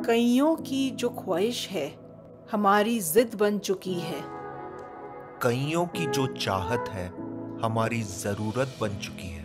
कईयों की जो ख्वाहिश है हमारी जिद बन चुकी है। कईयों की जो चाहत है हमारी जरूरत बन चुकी है।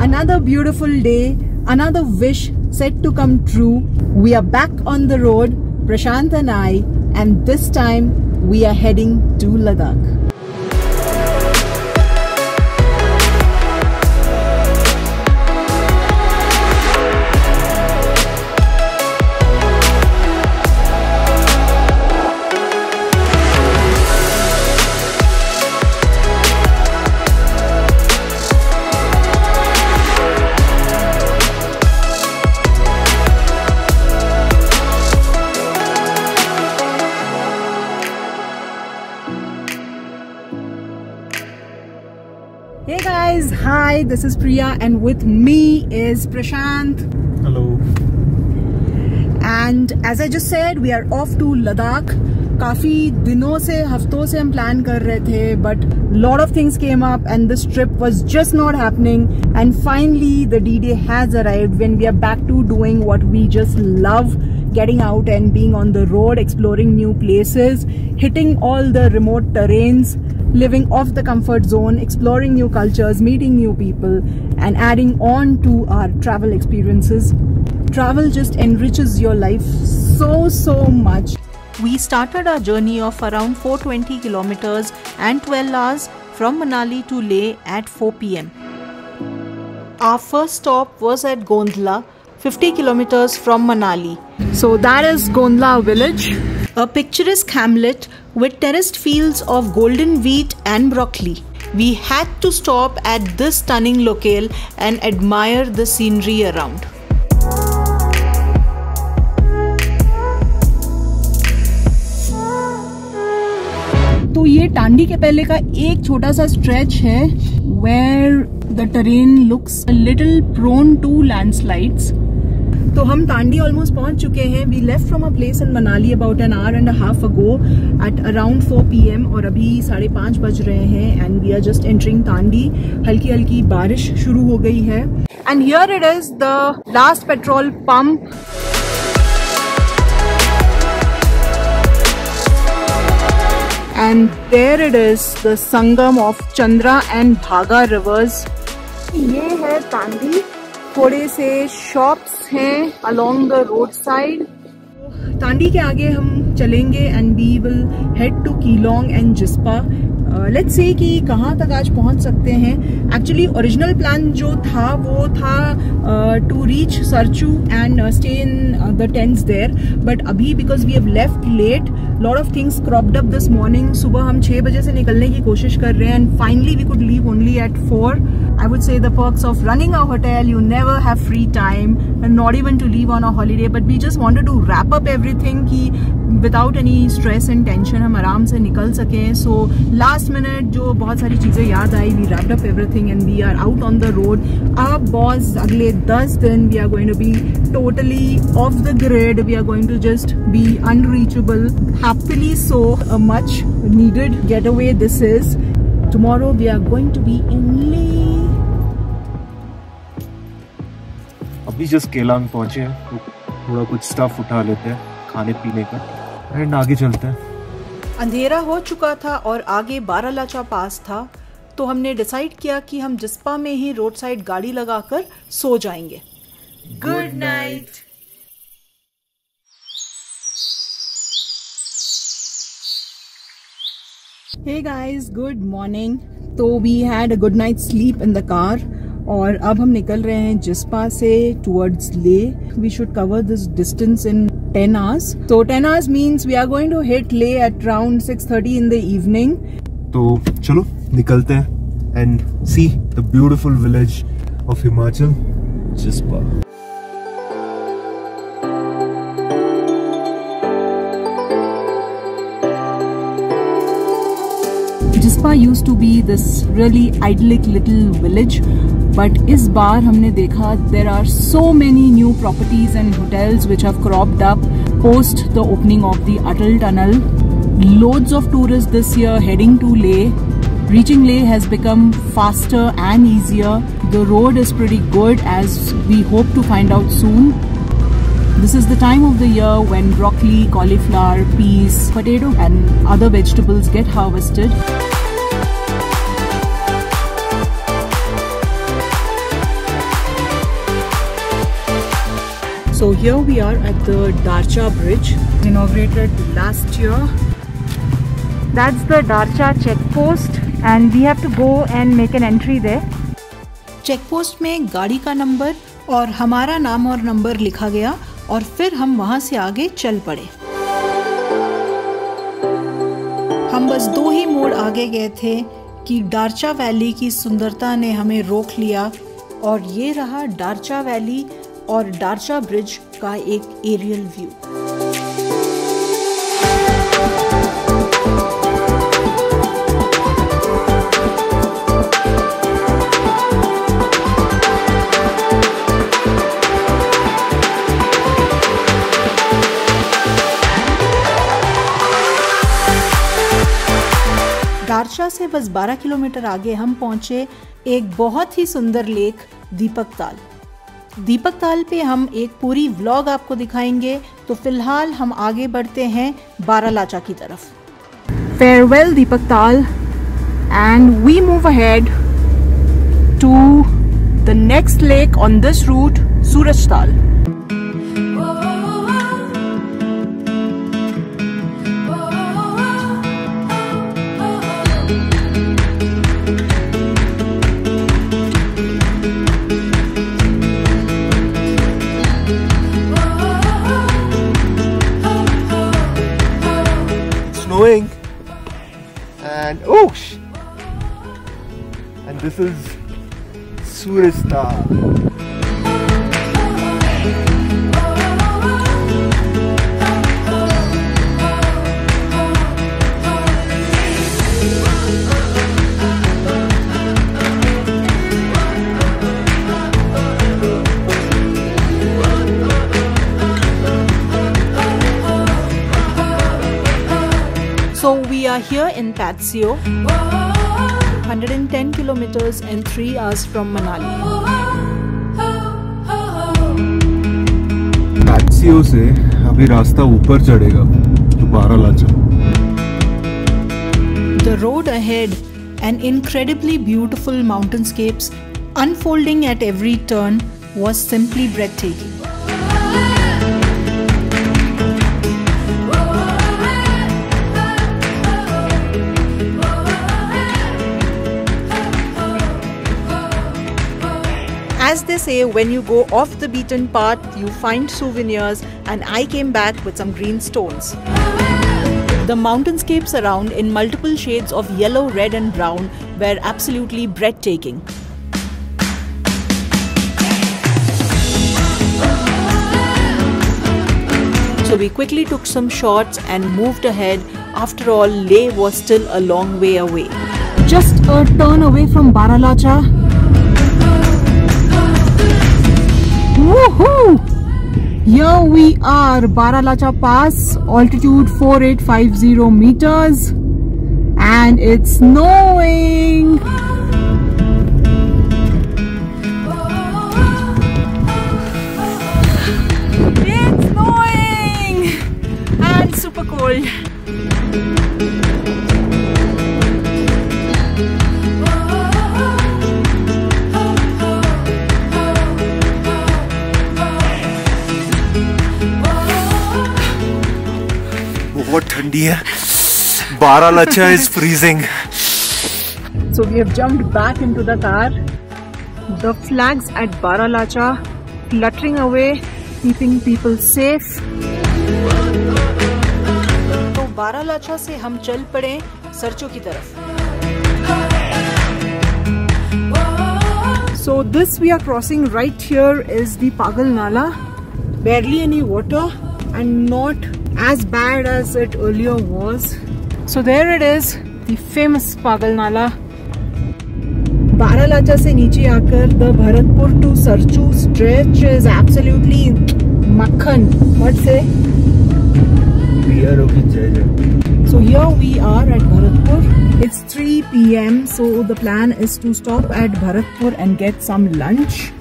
Another beautiful day, another wish set to come true. We are back on the road, Prashant and I, and this time we are heading to Ladakh. Hey guys, hi, this is Priya and with me is Prashant. Hello. And as I just said, we are off to Ladakh. काफी दिनों से हफ्तों से हम plan कर रहे थे, but lot of things came up and this trip was just not happening. And finally the D-Day has arrived when we are back to doing what we just love, getting out and being on the road, exploring new places, hitting all the remote terrains, living off the comfort zone, exploring new cultures, meeting new people, and adding on to our travel experiences. Travel just enriches your life so much. We started our journey of around 420 kilometers and 12 hours from Manali to Leh at 4 p.m. Our first stop was at Gondla, 50 kilometers from Manali. So that is Gondla village, a picturesque hamlet with terraced fields of golden wheat and broccoli. We had to stop at this stunning locale and admire the scenery around. तो ये टांडी के पहले का एक छोटा सा stretch है where the terrain looks a little prone to landslides. तो हम तांडी ऑलमोस्ट पहुंच चुके हैं. We left from a place in Manali about an hour and a half ago at around 4 p.m. और अभी 5:30 बज रहे हैं and we are just entering Tandi. हल्की हल्की बारिश शुरू हो गई है. And here it is, the last petrol pump. And there it is, the Sangam of Chandra and Bhaga rivers. ये है तांडी. थोड़े से शॉप्स हैं along the roadside. तांडी के आगे हम चलेंगे and we will head to Keylong and Jispa. Let's see कि कहाँ तक आज पहुँच सकते हैं. Actually original plan जो था वो था to reach Sarchu and stay in the tents there. But अभी because we have left late, lot of things cropped up this morning. सुबह हम 6 बजे से निकलने की कोशिश कर रहे हैं and finally we could leave only at 4. I would say the perks of running a hotel, you never have free time and not even to leave on a holiday, but we just wanted to wrap up everything कि without any stress and tension हम आराम से निकल सकें. So last minute जो बहुत सारी चीज़ें याद आई, we wrapped up everything and we are out on the road. अब boss अगले 10 दिन we are going to be totally off the grid. We are going to just be unreachable. Happily so, a much needed getaway this is. Tomorrow we are going to be in Leh. अभी just Keylong पहुंचे हैं, तो थोड़ा कुछ stuff उठा लेते हैं खाने पीने का एंड आगे चलते हैं. अंधेरा हो चुका था और आगे बारालाचा पास था, तो हमने डिसाइड किया कि हम जिस्पा में ही रोड साइड गाड़ी लगाकर सो जाएंगे. Good night. Hey guys, good morning. तो we had a good night's sleep in the car. और अब हम निकल रहे हैं जिस्पा से towards Leh. We should cover this distance in 10 hours. So 10 hours means we are going to hit Leh at around 6:30 in the evening. तो चलो निकलते हैं and see the beautiful village of Himachal, Jispa. Jispa used to be this really idyllic little village, but इस बार हमने देखा there are so many new properties and hotels which have cropped up post the opening of the Atal Tunnel. Loads of tourists this year heading to Leh. Reaching Leh has become faster and easier. The road is pretty good, as we hope to find out soon. This is the time of the year when broccoli, cauliflower, peas, potato and other vegetables get harvested. So here we are at the Darcha Bridge, inaugurated last year. That's the Darcha checkpost and we have to go and make an entry there. Checkpost में गाड़ी का number और हमारा नाम और number लिखा गया और फिर हम वहां से आगे चल पड़े। हम बस 2 ही मोड़ आगे गए थे कि डार्चा वैली की सुंदरता ने हमें रोक लिया और ये रहा डार्चा वैली और डार्चा ब्रिज का एक एरियल व्यू। दारचा से बस 12 किलोमीटर आगे हम पहुंचे एक बहुत ही सुंदर लेक दीपक ताल। दीपक ताल पे हम एक पूरी व्लॉग आपको दिखाएंगे, तो फिलहाल हम आगे बढ़ते हैं बारालाचा की तरफ। Farewell दीपक ताल and we move ahead to the next lake on this route, Suraj Tal. And and this is Suraj Tal. So we are here in Patsio, 110 kilometers and 3 hours from Manali. Patsio से अभी रास्ता ऊपर चढ़ेगा तो Baralacha. The road ahead, an incredibly beautiful mountainscapes unfolding at every turn, was simply breathtaking. As they say, when you go off the beaten path, you find souvenirs, and I came back with some green stones. The mountainscapes around, in multiple shades of yellow, red and brown, were absolutely breathtaking. So we quickly took some shots and moved ahead. After all, Leh was still a long way away. Just a turn away from Baralacha. Woohoo! Here we are, Baralacha Pass, altitude 4850 meters, and it's snowing. It's snowing and super cold. बहुत ठंडी है. Baralacha is freezing. So we have jumped back into the car. The flags at Baralacha fluttering away, keeping people safe. तो बारालाचा से हम चल पड़े सरचो की तरफ. So this we are crossing right here is the Pagal Nala. Barely any water and not as bad as it earlier was. So there it is, the famous Pagal Nala. Baralacha से नीचे आकर the Bharatpur to Sarchu stretch is absolutely makhan. What say? So here we are at Bharatpur. It's 3 PM, so the plan is to stop at Bharatpur and get some lunch.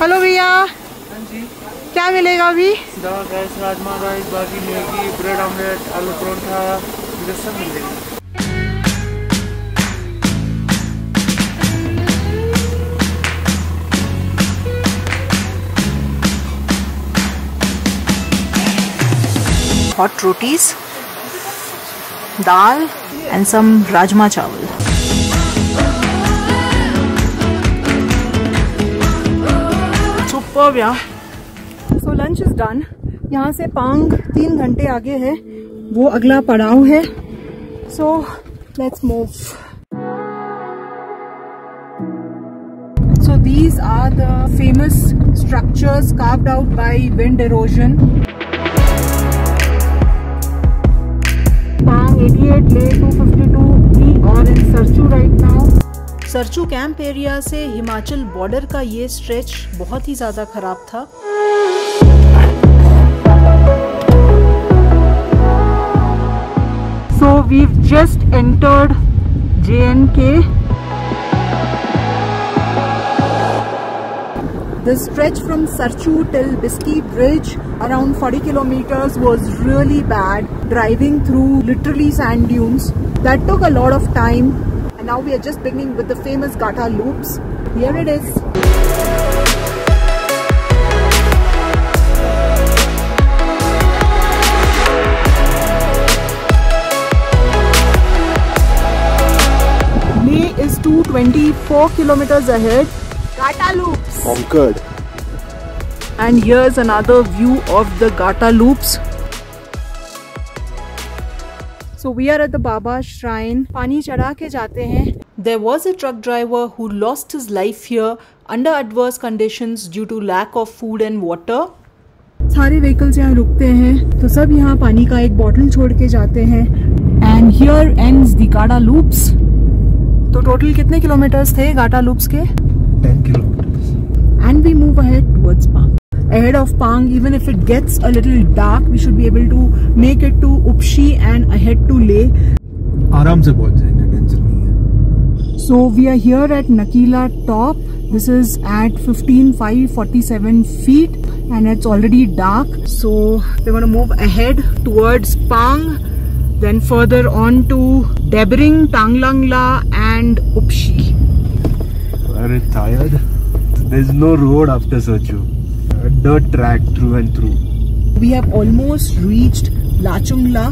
Hello भैया, क्या मिलेगा अभी? दाल rice, rajma rice, बाकी Maggi, bread omelette, आलू परोठा, ये सब मिलेगा। Hot rotis, dal and some rajma chawal. Superb, yeah. So lunch is done. यहाँ से पांग 3 घंटे आगे है, वो अगला पड़ाव है. So let's move. So these are the famous structures carved out by wind erosion. Pang 88 Le 252 we are in Sarchu right now. Sarchu camp area से हिमाचल बॉर्डर का ये स्ट्रेच बहुत ही ज़्यादा ख़राब था. So we've just entered J&K. The stretch from Sarchu till Biski Bridge, around 40 kilometers, was really bad. Driving through literally sand dunes. That took a lot of time. And now we are just beginning with the famous Gata loops. Here it is. Leh is 224 kilometers ahead. Gata loops. Conquered. And here's another view of the Gata loops. So we are at the Baba Shrine. पानी चढ़ा के जाते हैं. There was a truck driver who lost his life here under adverse conditions due to lack of food and water. सारे vehicles यहाँ रुकते हैं, तो सब यहाँ पानी का एक बॉटल छोड़ के जाते हैं. And here ends the Gata loops. तो टोटल कितने किलोमीटर्स थे Gata loops के? 10 kilometers. And we move ahead towards Pang. Ahead of Pang, even if it gets a little dark, we should be able to make it to Upshi and ahead to Leh. आराम से पहुंच जाएंगे, tension नहीं है. So we are here at Nakila Top. This is at 15,547 feet and it's already dark. So we're going to move ahead towards Pang, then further on to Debring, Tanglangla and Upshi. Are you tired? There's no road after Sarchu. A dirt track through and through. We have almost reached Lachungla.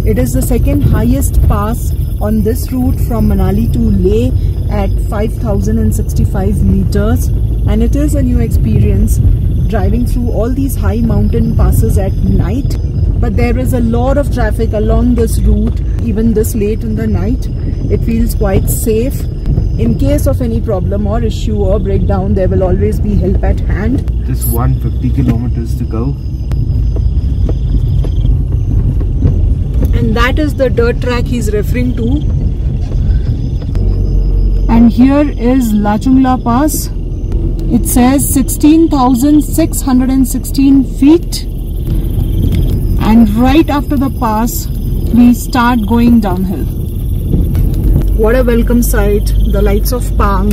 It is the second highest pass on this route from Manali to Leh at 5,065 meters. And it is a new experience driving through all these high mountain passes at night. But there is a lot of traffic along this route, even this late in the night. It feels quite safe. In case of any problem or issue or breakdown, there will always be help at hand. Just 150 kilometers to go. And that is the dirt track he's referring to. And here is Lachungla Pass. It says 16,616 feet. And right after the pass, we start going downhill. What a welcome sight, the lights of Pang.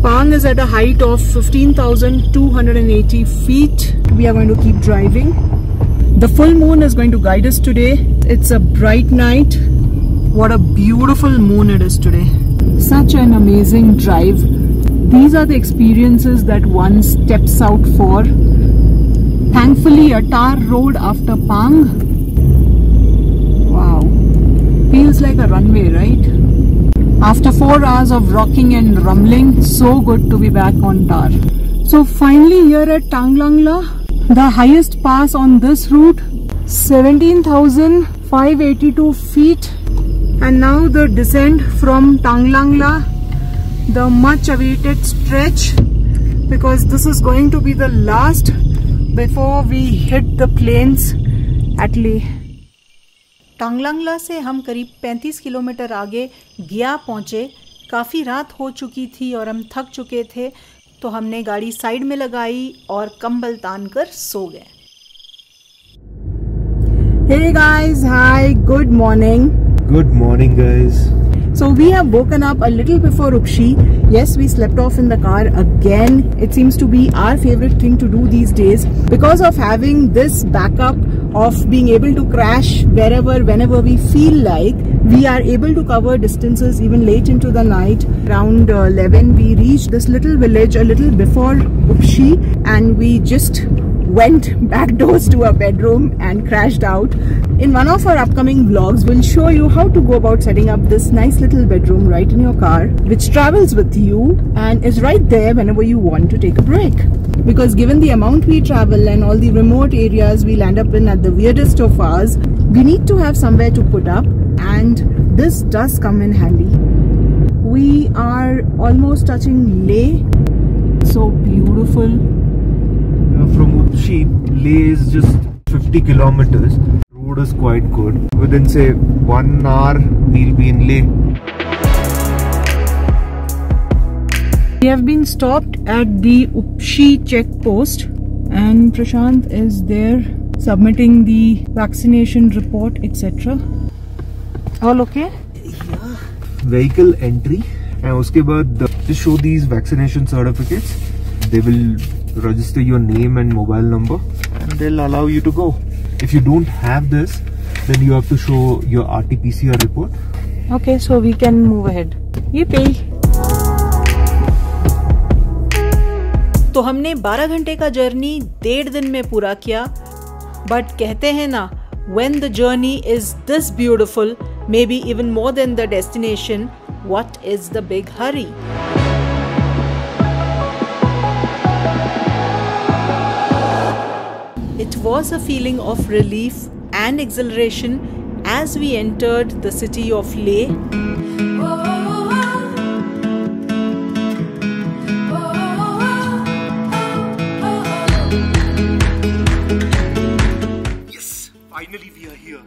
Pang is at a height of 15,280 feet. We are going to keep driving. The full moon is going to guide us today. It's a bright night. What a beautiful moon it is today. Such an amazing drive. These are the experiences that one steps out for. Thankfully, a tar road after Pang. Wow. Feels like a runway, right? After 4 hours of rocking and rumbling, so good to be back on tar. So finally here at Tanglangla, the highest pass on this route, 17,582 feet. And now the descent from Tanglangla, the much awaited stretch, because this is going to be the last before we hit the plains at Leh. टांगलांगला से हम करीब 35 kilometre आगे गया पहुँचे। काफ़ी रात हो चुकी थी और हम थक चुके थे, तो हमने गाड़ी साइड में लगाई और कंबल तान कर सो गए। Hey guys, hi, good morning. Good morning, guys. So we have woken up a little before Upshi. Yes, we slept off in the car again. It seems to be our favorite thing to do these days because of having this backup of being able to crash wherever, whenever we feel like. We are able to cover distances even late into the night. Around 11, we reached this little village a little before Upshi, and we just went back doors to our bedroom and crashed out. In one of our upcoming vlogs, we'll show you how to go about setting up this nice little bedroom right in your car, which travels with you and is right there whenever you want to take a break. Because given the amount we travel and all the remote areas we'll end up in at the weirdest of hours, we need to have somewhere to put up, and this does come in handy. We are almost touching Leh. So beautiful. From Upshi, Leh is just 50 kilometers. Road is quite good. Within say 1 hour, we'll be in Leh. We have been stopped at the Upshi checkpost, and Prashant is there submitting the vaccination report, etc. All okay? Yeah. Vehicle entry, and उसके बाद just show these vaccination certificates. They will register your name and mobile number, and they'll allow you to go. If you don't have this, then you have to show your RT-PCR report. Okay, so we can move ahead. Yippee! तो हमने 12 घंटे का journey 1.5 दिन में पूरा किया, but कहते हैं ना, when the journey is this beautiful, maybe even more than the destination, what is the big hurry? It was a feeling of relief and exhilaration as we entered the city of Leh. Yes, finally we are here.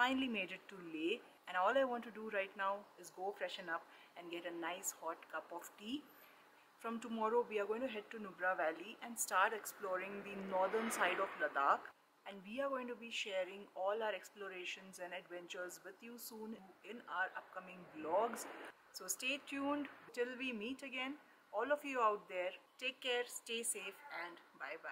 Finally made it to Leh, and all I want to do right now is go freshen up and get a nice hot cup of tea. From tomorrow we are going to head to Nubra Valley and start exploring the northern side of Ladakh, and we are going to be sharing all our explorations and adventures with you soon in our upcoming vlogs. So stay tuned till we meet again. All of you out there, take care, stay safe, and bye bye.